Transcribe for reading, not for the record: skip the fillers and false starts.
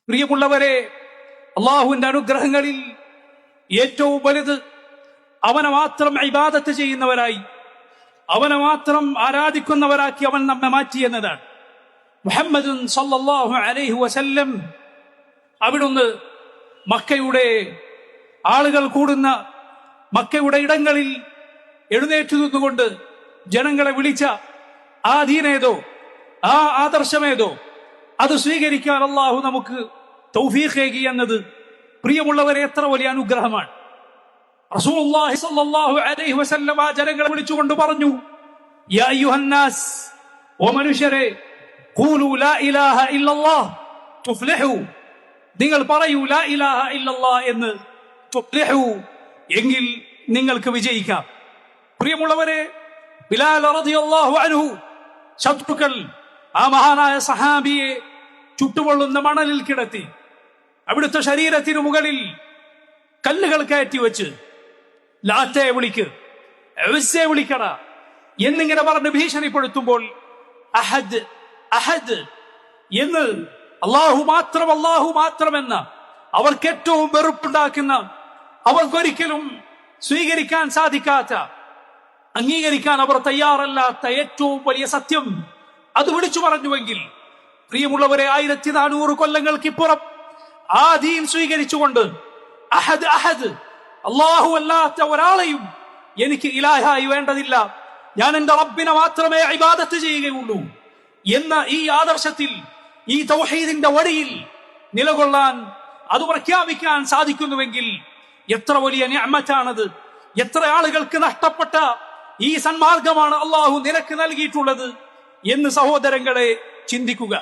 പ്രിയമുള്ളവരെ, അള്ളാഹുവിന്റെ അനുഗ്രഹങ്ങളിൽ ഏറ്റവും വലുത് അവനെ മാത്രം ഇബാദത്ത് ചെയ്യുന്നവരായി, അവനെ മാത്രം ആരാധിക്കുന്നവരാക്കി അവൻ നമ്മെ മാറ്റി എന്നതാണ്. മുഹമ്മദ് സല്ലല്ലാഹു അലൈഹി വസല്ലം അവിടുന്ന് മക്കയുടെ ആളുകൾ കൂടുന്ന മക്കയുടെ ഇടങ്ങളിൽ എഴുന്നേറ്റു നിന്നുകൊണ്ട് ജനങ്ങളെ വിളിച്ച ആ ദീനേതോ, ആ ആദർശമേതോ, അത് സ്വീകരിക്കാൻ അള്ളാഹു നമുക്ക് തൗഫീഖ് ഏകി എന്നത് പ്രിയമുള്ളവരെ എത്ര വലിയ അനുഗ്രഹമാണ്. റസൂലുള്ളാഹി സ്വല്ലല്ലാഹു അലൈഹി വസല്ലം ആ ജനങ്ങളെ വിളിച്ചുകൊണ്ട് പറഞ്ഞു, യാ അയ്യുഹന്നാസ്, ഓ മനുഷ്യരെ, ഖൂലു ലാ ഇലാഹ ഇല്ലല്ലാഹ് തുഫ്ലിഹു, നിങ്ങൾ പറയൂ ലാ ഇലാഹ ഇല്ലല്ലാഹ് എന്ന്, തുഫ്ലിഹു, എങ്കിൽ നിങ്ങൾക്ക് വിജയിക്കാം. പ്രിയമുള്ളവരെ, ബിലാൽ റളിയല്ലാഹു അൻഹു ശത്രുക്കൾ ആ മഹാനായ സഹാബിയെ ചുട്ടുപൊള്ളുന്ന മണലിൽ കിടത്തി അവിടുത്തെ ശരീരത്തിനു മുകളിൽ കല്ലുകൾ കയറ്റി വെച്ച് ലാത്തെ വിളിക്ക്, ഉസ്സയെ വിളിക്കട എന്നിങ്ങനെ പറഞ്ഞ് ഭീഷണിപ്പെടുത്തുമ്പോൾ അഹദ് അഹദ് എന്ന് അള്ളാഹു മാത്രമെന്ന അവർക്ക് ഏറ്റവും വെറുപ്പുണ്ടാക്കുന്ന, അവർക്കൊരിക്കലും സ്വീകരിക്കാൻ സാധിക്കാത്ത, അംഗീകരിക്കാൻ അവർ തയ്യാറല്ലാത്ത ഏറ്റവും വലിയ സത്യം അത് വിളിച്ചു പറഞ്ഞുവെങ്കിൽ, പ്രിയമുള്ളവരെ, 1400 കൊല്ലങ്ങൾക്കിപ്പുറം ആ ദീൻ സ്വീകരിച്ചുകൊണ്ട് അഹദ് അഹദ്, അല്ലാഹു അല്ലാത്ത ഒരാളെയും എനിക്ക് ഇലാഹായി വേണ്ടതില്ല, ഞാൻ എന്റെ റബ്ബിനെ മാത്രമേ ഇബാദത്ത് ചെയ്യുകയുള്ളൂ എന്ന ഈ ആദർശത്തിൽ, ഈ തൗഹീദിന്റെ വഴിയിൽ നിലകൊള്ളാൻ, അത് പ്രഖ്യാപിക്കാൻ സാധിക്കുന്നുവെങ്കിൽ എത്ര വലിയ നിഅമത്താണത്! എത്ര ആളുകൾക്ക് നഷ്ടപ്പെട്ട ഈ സന്മാർഗമാണ് അള്ളാഹു നിനക്ക് നൽകിയിട്ടുള്ളത് എന്ന് സഹോദരങ്ങളെ ചിന്തിക്കുക.